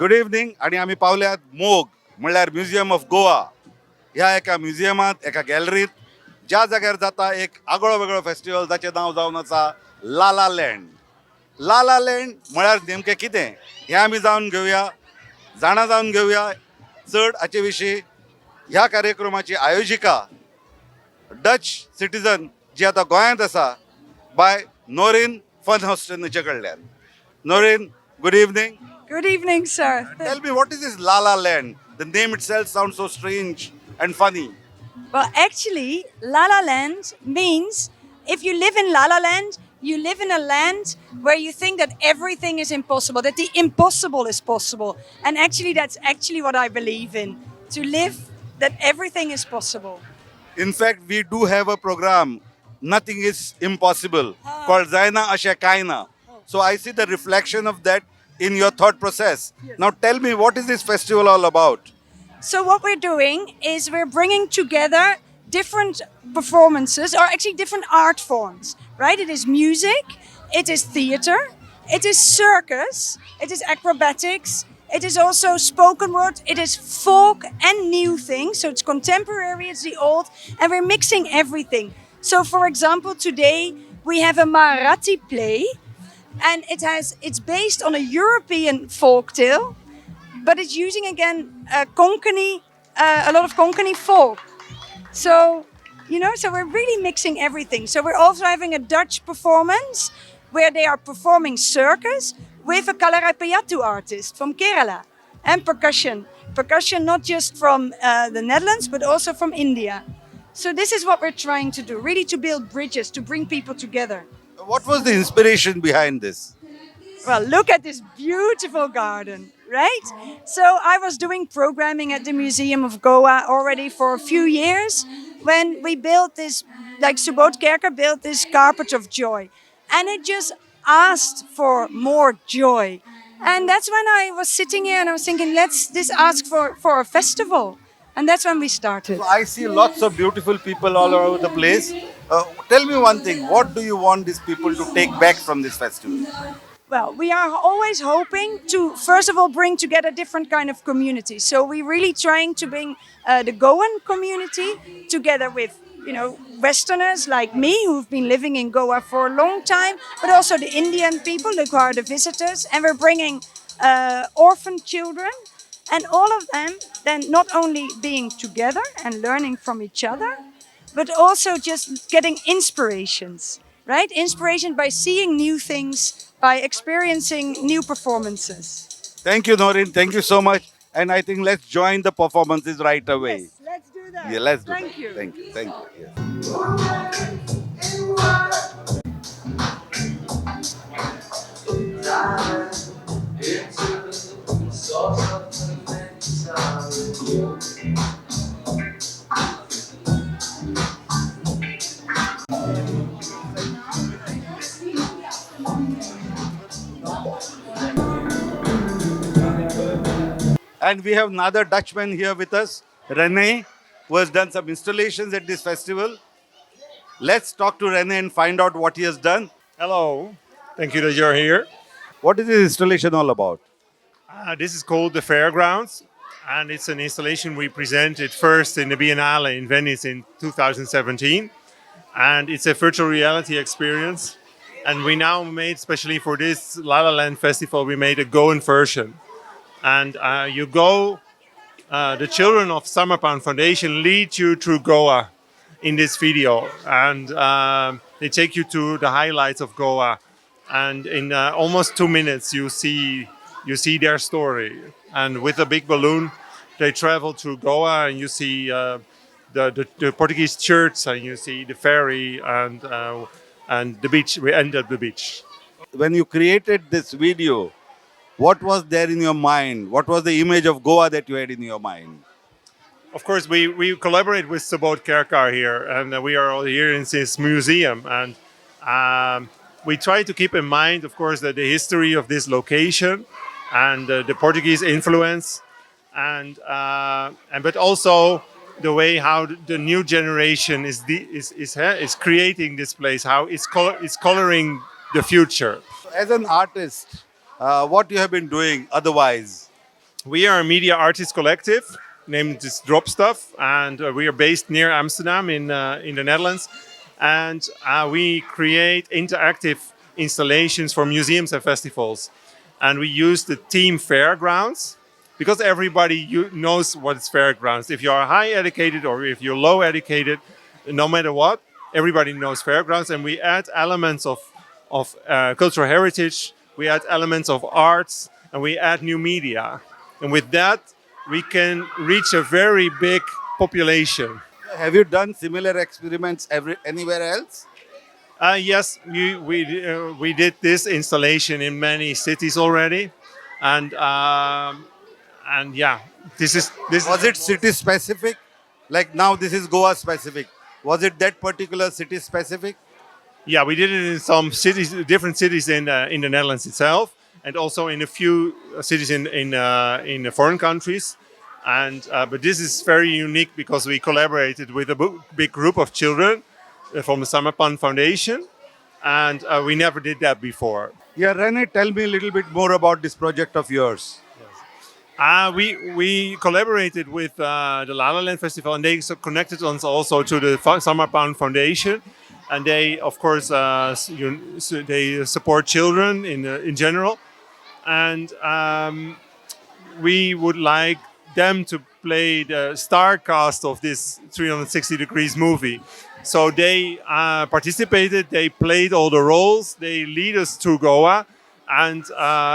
Good evening आणि आम्ही पावल्यात मोग म्हणल्यार म्युझियम ऑफ गोवा ह्या एका म्युझियमात एका गॅलरीत ज्या जाग्यार जाता एक आगळो वेगळो फेस्टिवल जाचें नांव जावन आसा लाला लँड. लाला लँड म्हळ्यार नेमकें कितें हें आमी जाणून घेवया चड हाचे विशीं. ह्या कार्यक्रमाची आयोजिका डच सिटीजन जी आतां गोंयांत आसा बाय नोरीन फन हॉस्टेनचे कडल्यान. Noreen, good evening. Good evening, sir. Tell me, what is this La La Land? The name itself sounds so strange and funny. Well, actually, La La Land means if you live in La La Land, you live in a land where you think that everything is impossible, that the impossible is possible. And actually, that's actually what I believe in. To live that everything is possible. In fact, we do have a program, Nothing is Impossible, called Zaina Ashe Kaina. So I see the reflection of that in your thought process. Now tell me, what is this festival all about? So, what we're doing is we're bringing together different performances, or actually different art forms, right? It is music, it is theater, it is circus, it is acrobatics, it is also spoken word, it is folk and new things. So, it's contemporary, it's the old, and we're mixing everything. So, for example, today we have a Marathi play, and it's based on a European folk tale, but it's using again a lot of Konkani folk. So, so we're really mixing everything. So we're also having a Dutch performance where they are performing circus with a Kalarapayattu artist from Kerala, and percussion. Percussion not just from the Netherlands, but also from India. So this is what we're trying to do, really to build bridges, to bring people together. What was the inspiration behind this? Well, look at this beautiful garden, right? So I was doing programming at the Museum of Goa already for a few years when we built this, like Subodh Kerker built this carpet of joy. And it just asked for more joy. And that's when I was sitting here and I was thinking, let's just ask for a festival. And that's when we started. So I see lots of beautiful people all over the place. Tell me one thing, what do you want these people to take back from this festival? Well, we are always hoping to, first of all, bring together different kind of communities. So we're really trying to bring the Goan community together with, Westerners like me who've been living in Goa for a long time, but also the Indian people who are the visitors. And we're bringing orphan children, and all of them then not only being together and learning from each other, but also just getting inspirations, right? Inspiration by seeing new things, by experiencing new performances. Thank you, Noreen. Thank you so much. And I think let's join the performances right away. Yes, let's do that. Yeah, let's do Thank that. you. Thank you. Thank you. Yes. And we have another Dutchman here with us, Rene, who has done some installations at this festival. Let's talk to Rene and find out what he has done. Hello, thank you that you're here. What is this installation all about? This is called the Fairgrounds, and it's an installation we presented first in the Biennale in Venice in 2017. And it's a virtual reality experience. And we now made, especially for this La La Land Festival, we made a Goan version. And you go, the children of Summerpound Foundation lead you through Goa in this video. And they take you to the highlights of Goa. And in almost 2 minutes, you see their story. And with a big balloon, they travel through Goa, and you see the Portuguese church, and you see the ferry, and the beach. We end at the beach. When you created this video, what was there in your mind? What was the image of Goa that you had in your mind? Of course, we collaborate with Subodh Kerker here, and we are all here in this museum. And we try to keep in mind, of course, that the history of this location and the Portuguese influence, and but also the way how the new generation is creating this place, how it's coloring the future. As an artist, what you have been doing otherwise? We are a media artist collective named just Drop Stuff, and we are based near Amsterdam in the Netherlands. And we create interactive installations for museums and festivals. And we use the theme fairgrounds because everybody knows what is fairgrounds. If you are high educated or if you're low educated, no matter what, everybody knows fairgrounds. And we add elements of cultural heritage, we add elements of arts, and we add new media. And with that, we can reach a very big population. Have you done similar experiments anywhere else? Yes, we did this installation in many cities already, and yeah, this Was is it city specific? Like now, this is Goa specific. Was it that particular city specific? yeah, we did it in some cities, different cities in the Netherlands itself, and also in a few cities in the foreign countries. And but this is very unique because we collaborated with a big group of children from the Samarpan Foundation, and we never did that before. Yeah, Rene, tell me a little bit more about this project of yours. We collaborated with the La La Land Festival, and they connected us also to the Samarpan Foundation, and they, of course, they support children in general, and we would like them to play the star cast of this 360 degrees movie. So they participated, they played all the roles, they lead us through Goa, and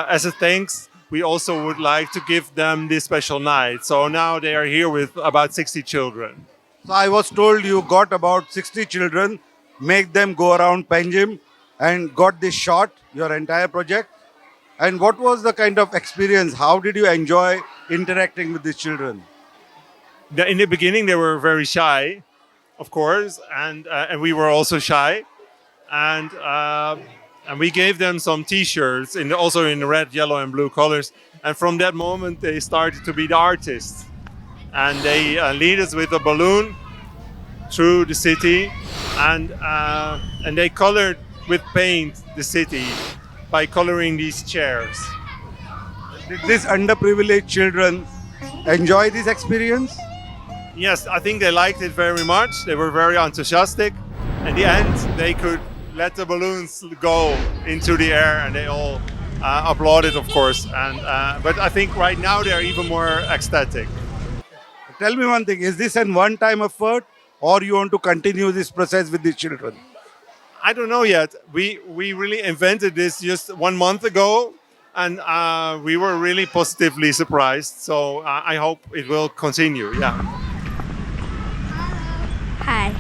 as a thanks, we also would like to give them this special night. So now they are here with about 60 children. So I was told you got about 60 children, make them go around Panjim and got this shot, your entire project. And what was the kind of experience? How did you enjoy interacting with these children? In the beginning, they were very shy, of course, and we were also shy. And we gave them some T-shirts, also in red, yellow, and blue colors. And from that moment, they started to be the artists. And they lead us with a balloon through the city, and they colored with paint the city by coloring these chairs. Did these underprivileged children enjoy this experience? Yes, I think they liked it very much. They were very enthusiastic. At the end, they could let the balloons go into the air, and they all applauded, of course. And but I think right now they are even more ecstatic. Tell me one thing, is this an one-time effort or you want to continue this process with the children? I don't know yet. We really invented this just 1 month ago, and we were really positively surprised. So I hope it will continue. Yeah. Hi.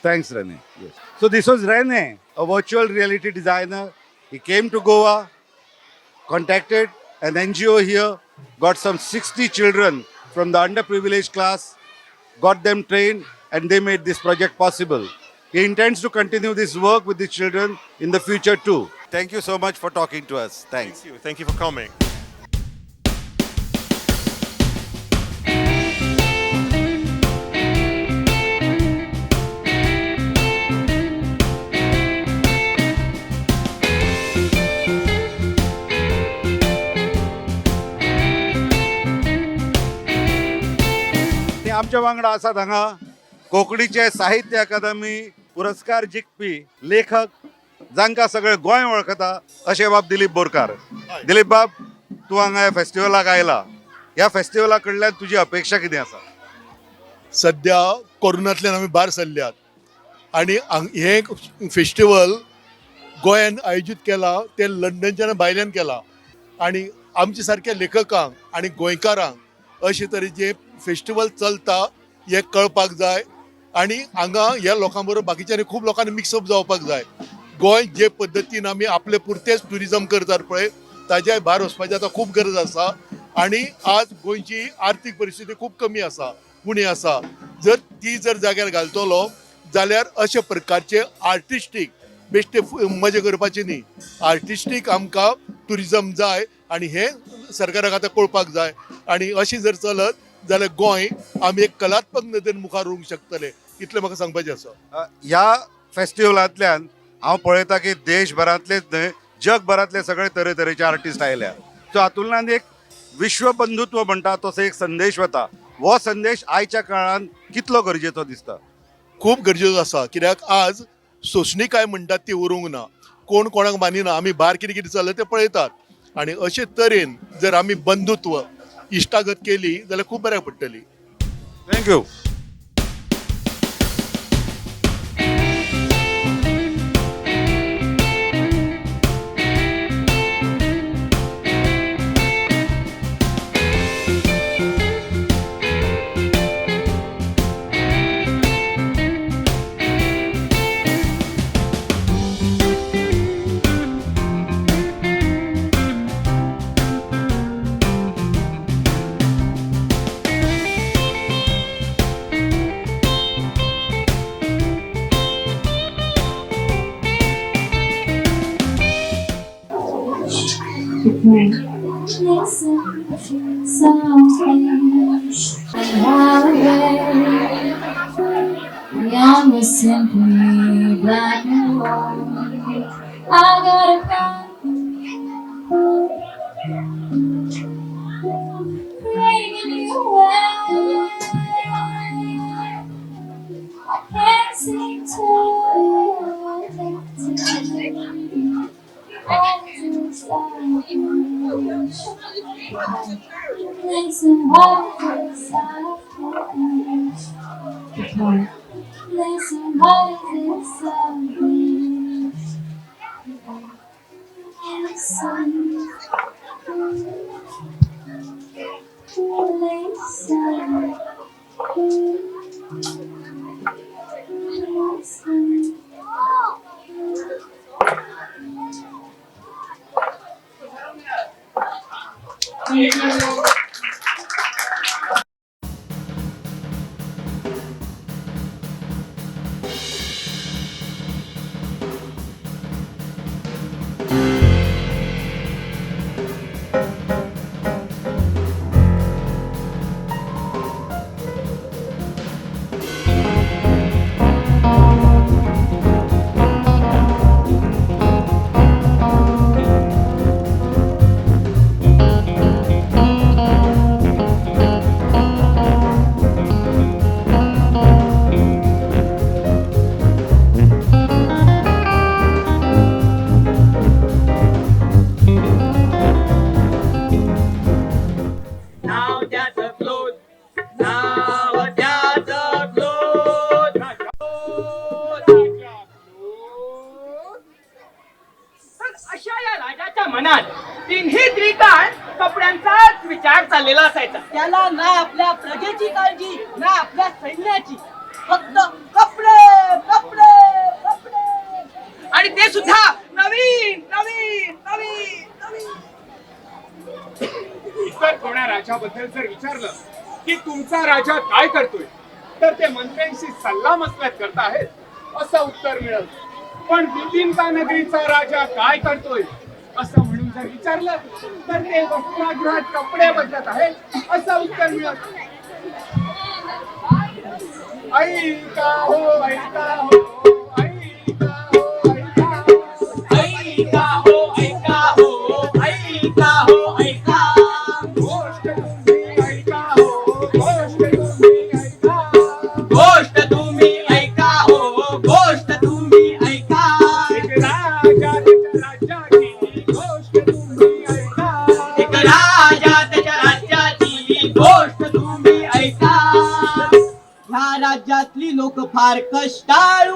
Thanks, Rene. Yes. So this was Rene, a virtual reality designer. He came to Goa, contacted an NGO here, got some 60 children from the underprivileged class, got them trained, and they made this project possible. He intends to continue this work with the children in the future too. Thank you so much for talking to us. Thanks. Thank you. Thank you for coming. आमच्या वांगडा आसात हांगा कोंकणीचे साहित्य अकादमी पुरस्कार जिखपी लेखक जांकां सगळे गोंय वळखता अशे बाब दिलीप बोरकार. दिलीप बाब, तूं हांगा ह्या फेस्टिवलाक आयला, ह्या फेस्टिवला कडल्यान तुजी अपेक्षा कितें आसा? सध्या कोरोनांतल्यान आमी भायर सरल्यात आनी हे फेस्टिवल गोंयान आयोजीत केला ते लंडनच्यान भायल्यान केला आनी आमच्या सारक्या लेखकांक आनी गोंयकारांक अशे तरेचे फेस्टिवल चलता हे कळपाक जाय आनी हांगा ह्या लोकां बरोबर बाकीच्यांनी खूब लोकांनी मिक्सअप जावपाक जाय. गोंय जे पद्दतीन आमी आपले पुरतेच टुरिजम करतात पळय ताज्या भायर वचपाची आतां खूब गरज आसा आनी आज गोंयची आर्थीक परिस्थिती खूब कमी आसा उणी आसा. जर ती जाग्यार घालतलो जाल्यार अशे प्रकारचे आर्टिस्टीक बेश्टे मजा करपाची न्ही, आर्टिस्टीक आमकां टुरिजम जाय आनी हे सरकाराक आतां कळपाक जाय आनी अशें जर चलत जाल्यार गोंय आमी एक कलात्मक नदरेन मुखार व्हरूंक शकतले, इतलें म्हाका सांगपाचें आसा. ह्या फेस्टिवलांतल्यान हांव पळयता की देशभरांतलेच न्हय जगभरांतले सगळे तरेतरेचे आर्टिस्ट आयल्या. सो हातूंतल्यान एक विश्व बंधुत्व म्हणटा तसो एक संदेश वता. हो संदेश आयच्या काळान कितलो गरजेचो दिसता? खूब गरजेचो आसा, कित्याक आज सोंसणीकाय म्हणटात ती उरूंक ना, कोण कोणाक मानिना, आमी भायर कितें कितें चल्लां तें पळयतात आनी अशे तरेन जर आमी बंधुत्व इश्टागत केली जाल्यार खूब बऱ्याक पडटली. Thank you. Young is simply black and white. I gotta creating a new way. I can't seem to listen what is listen what is मनात तिन्ही त्रिकाळ कपड्यांचाच विचार चाललेला असायचा. त्याला ना आपल्या प्रजेची काळजी ना आपल्या सैन्याची, फक्त कपडे कपडे कपडे, आणि ते सुद्धा नवीन नवीन नवीन नवीन. इतर कोणा राजाबद्दल जर विचारलं की तुमचा राजा काय करतोय तर ते मंत्र्यांशी सल्ला मसलत करत आहेत असं उत्तर मिळेल. पण बिपिनका नगरीचा राजा काय करतोय असं म्हणून जर विचारलं तर ते वस्त्रगृहात कपडे बदलत आहेत असं उत्तर मिळत. ऐका हो ऐका हो ऐका हो ऐका हो ऐका हो ऐका हो ऐका हो ऐका गोष्ट तुम्ही ऐका हो गोष्ट तुम्ही ऐका फार कष्टाळू.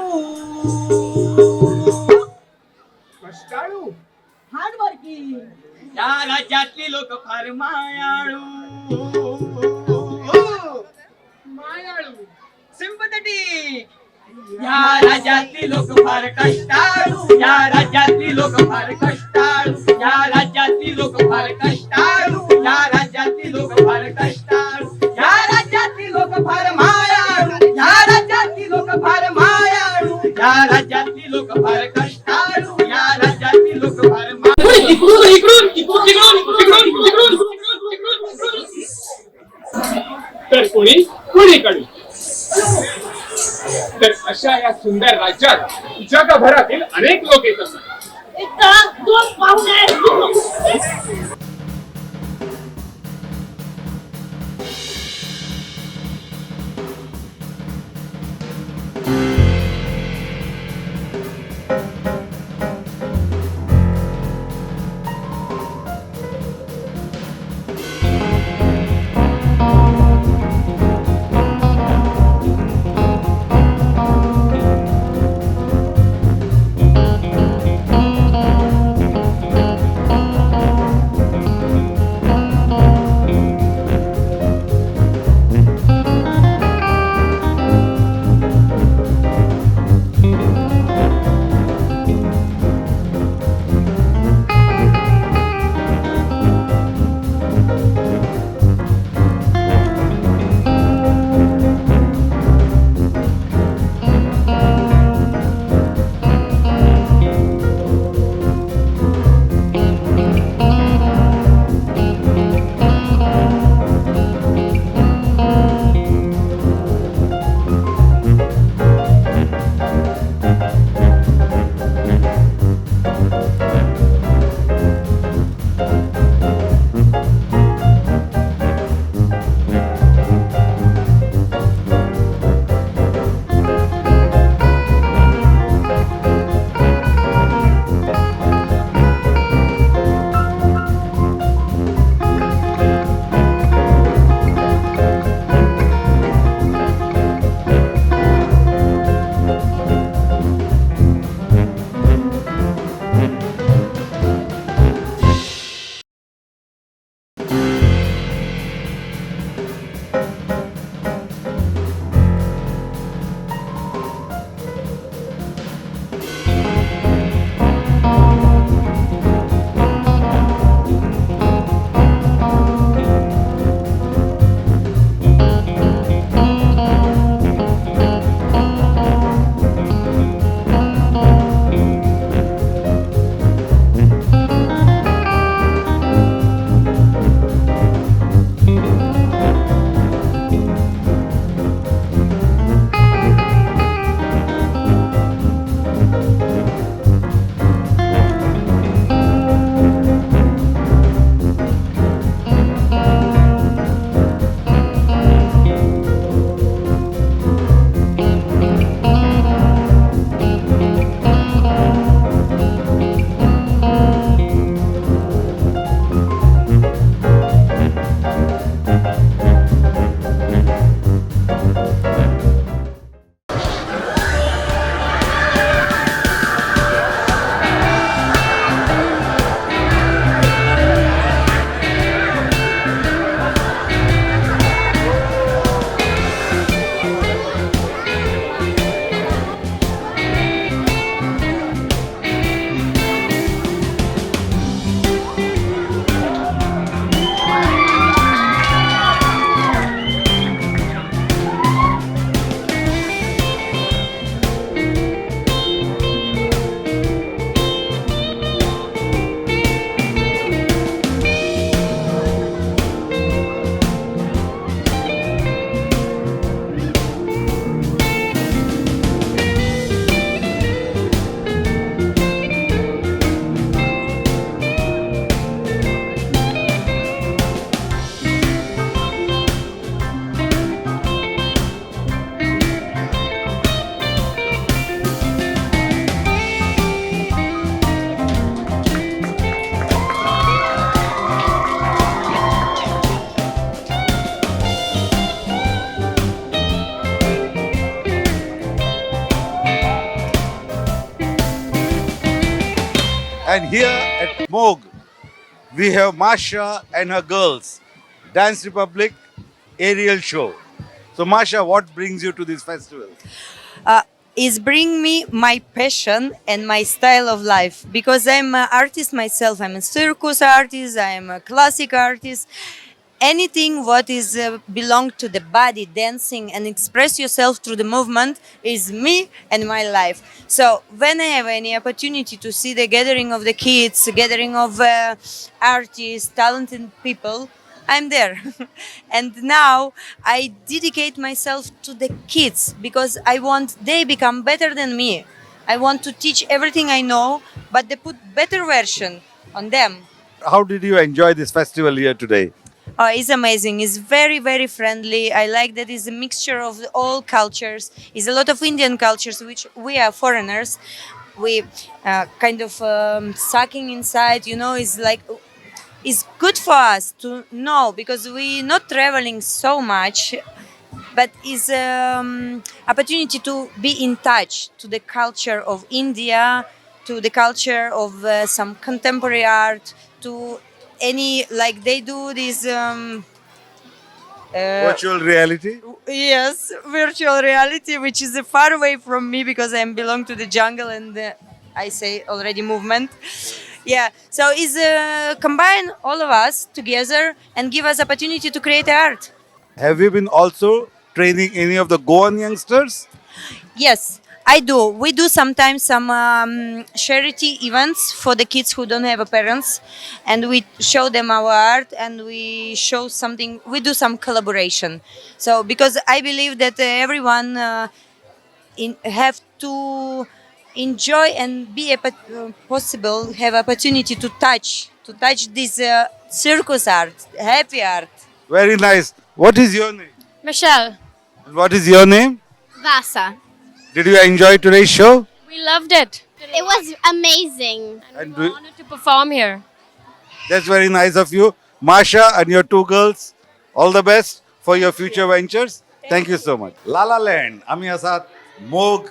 कष्टाळू हार्डवर्किंग. या राज्यातली लोक फार मायाळू. मायाळू सिंपथेटिक. या राज्यातली लोक फार कष्टाळू. या राज्यातली लोक फार कष्टाळू. या राज्यातली लोक फार कष्टाळू. या राज्यातली लोक फार कष्टाळू. या राज्यातली लोक फार मायाळू. या राज्यातली लोक फार मायाळू. या राज्यातली लोक फार कष्टाळू. या राज्यातली लोक फार तर कोणी कोणीकडे. तर अशा या सुंदर राज्यात जगभरातील अनेक लोक येत असतात. एकदा दोन पाहुणे. And here at MOG, we have Masha and her girls, Dance Republic aerial show. So, Masha, what brings you to this festival? uh, is bring me my passion and my style of life because I'm an artist myself. I'm a circus artist. I'm a classic artist. Anything what is belong to the body, dancing and express yourself through the movement is me and my life. So when I have any opportunity to see the gathering of the kids, gathering of artists, talented people, I'm there. And now I dedicate myself to the kids because I want they become better than me. I want to teach everything I know, but they put better version on them. How did you enjoy this festival here today? Oh, it's amazing. It's very, very friendly. I like that it's a mixture of all cultures. It's a lot of Indian cultures, which we are foreigners. We kind of sucking inside, it's like it's good for us to know because we not traveling so much, but it's opportunity to be in touch to the culture of India, to the culture of some contemporary art, to any like they do this. Virtual reality? Yes, virtual reality, which is far away from me because I belong to the jungle and I say already movement. Yeah, so it's combine all of us together and give us opportunity to create art. Have you been also training any of the Goan youngsters? Yes, I do. We do sometimes some charity events for the kids who don't have a parents, and we show them our art and we show something. We do some collaboration. So because I believe that everyone have to enjoy and be possible have opportunity to touch this circus art, happy art. Very nice. What is your name? Michelle, And what is your name? Vasa. Did you enjoy today's show? We loved it. It was amazing. And We're honored to perform here. that's very nice of you. Masha and your two girls, all the best for your future ventures. Thank you so much. Lala land आम्ही आसात मोग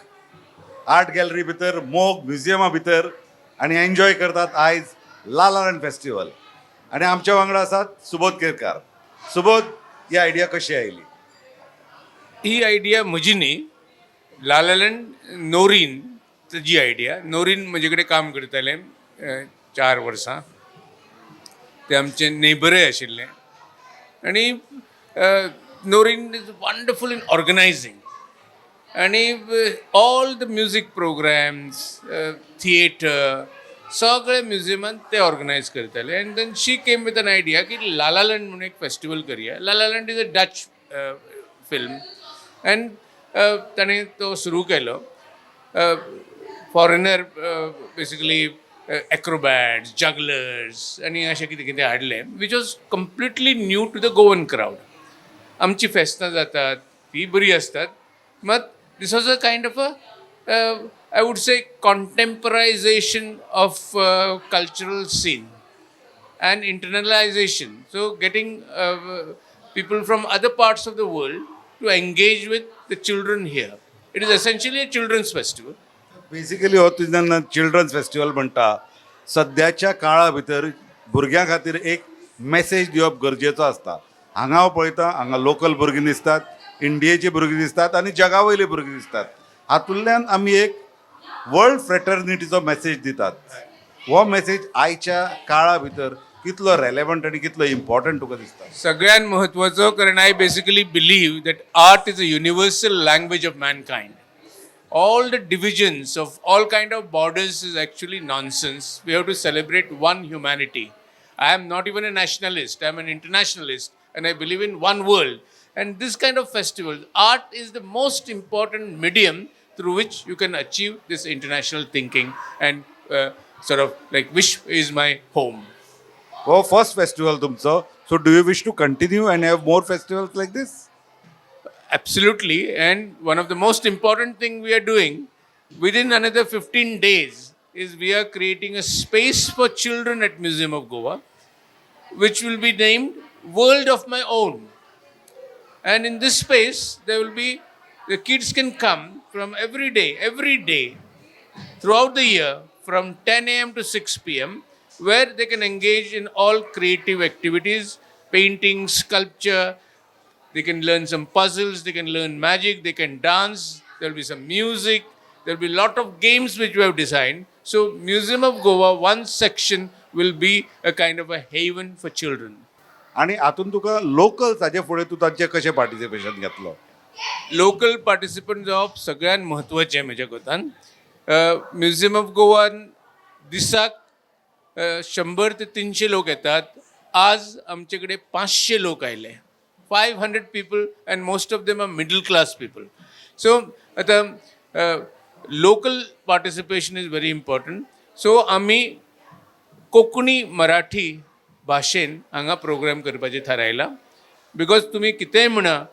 art gallery भितर मोग म्युझियमा भितर आणि enjoy करतात आयज लाला land festival आणि आमच्या वांगडा आसात सुबोध केरकार. सुबोध, ही आयडिया कशी आयली? ही आयडिया म्हजी न्ही, लालालँड नोरीन जी आयडिया. नोरीन म्हजे कडेन काम करताले 4 वर्सां. ते आमचे नेबरय आशिल्ले आनी Noreen is wonderful in organising आनी all the music programs, theatre, सगळे म्युझियमान ते ऑर्गनायज करताले. And then she came with an idea की लालालँड म्हणून एक फेस्टिवल करूया. Lalaland is a Dutch film and ताणें तो सुरू केलो. फॉरेनर बेसिकली acrobats, jugglers आणि अशें कितें कितें हाडलें which was completely new to the Goan crowd. आमची फेस्तां जातात ती बरी असतात, मात this was a kind of I would say contemporisation of cultural scene and internalization. So getting people from other parts of the world to engage with the children here. It is essentially a children's festival. Basically हो तुझ्या children's festival म्हणटा सद्याच्या काळा भितर भुरग्यां खातीर एक message दिवप गरजेचो आसता. हांगा हांव पळयता हांगा लोकल भुरगीं दिसतात, इंडियेची भुरगीं दिसतात आनी जगा वयली भुरगीं दिसतात. हातूंतल्यान आमी एक वर्ल्ड फ्रेटर्निटीचो मेसेज दितात. हो मेसेज आयच्या काळा भितर कितलो रेलेवंट आनी कितलो इम्पॉर्टंट तुका दिसता? सगळ्यात महत्वाचं, कारण I basically believe that art is a universal language of mankind. All the divisions of all kind of borders is actually nonsense. We have to celebrate one humanity. I am not even a nationalist. I am an internationalist and I believe in one world. And this kind of festival, art is the most important medium through which you can achieve this international thinking and sort of like which is my home. हो first festival तुमचो. So do you wish to continue and have more festivals like this? Absolutely. And one of the most important thing we are doing within another 15 days is we are creating a space for children at Museum of Goa, which will be named World of My Own. And in this space, there will be, the kids can come from every day, throughout the year, from 10 a.m. to 6 p.m., where they can engage in all creative activities, painting, sculpture. They can learn some puzzles, they can learn magic, they can dance, there'll be some music, there'll be a lot of games which we have designed. So Museum of Goa, one section will be a kind of a haven for children. आणि हातून तुका लोकल्साचे फुडें तूं तांचे कशें participation घेतलो? Local participant जावप सगळ्यात म्हत्वाचें म्हज्या कोतान. म्युझियम ऑफ गोवान दिसाक 100 ते 300 लोक येतात. आज आमचे कडेन 500 लोक आयले. 500 people and most of them are middle class people. So the local participation is very important. So आम्ही कोंकणी मराठी भाशेन हांगा प्रोग्राम करपाचें थारायला. बिकॉज तुम्ही कितेंय म्हणा,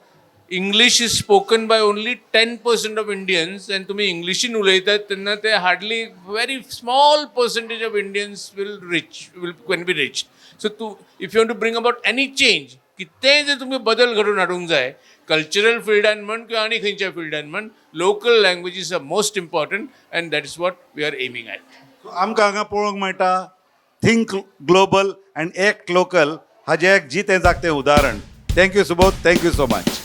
English is spoken by only 10% of Indians, आनी तुमी इंग्लिशीन उलयतात तेन्ना ते hardly very small percentage of Indians can be reach. So if you want to bring about any change, कितेंय जर तुमी बदल घडोवन हाडूंक जाय, कल्चरल फिल्डान म्हण किंवा आनी खंयच्या फिल्डान म्हण, local languages are most important and that is what we are aiming at. आमकां हांगा पळोवंक मेळटा think global and act local हाजें एक जितें जागतें उदाहरण. Thank you Subodh, thank you so much.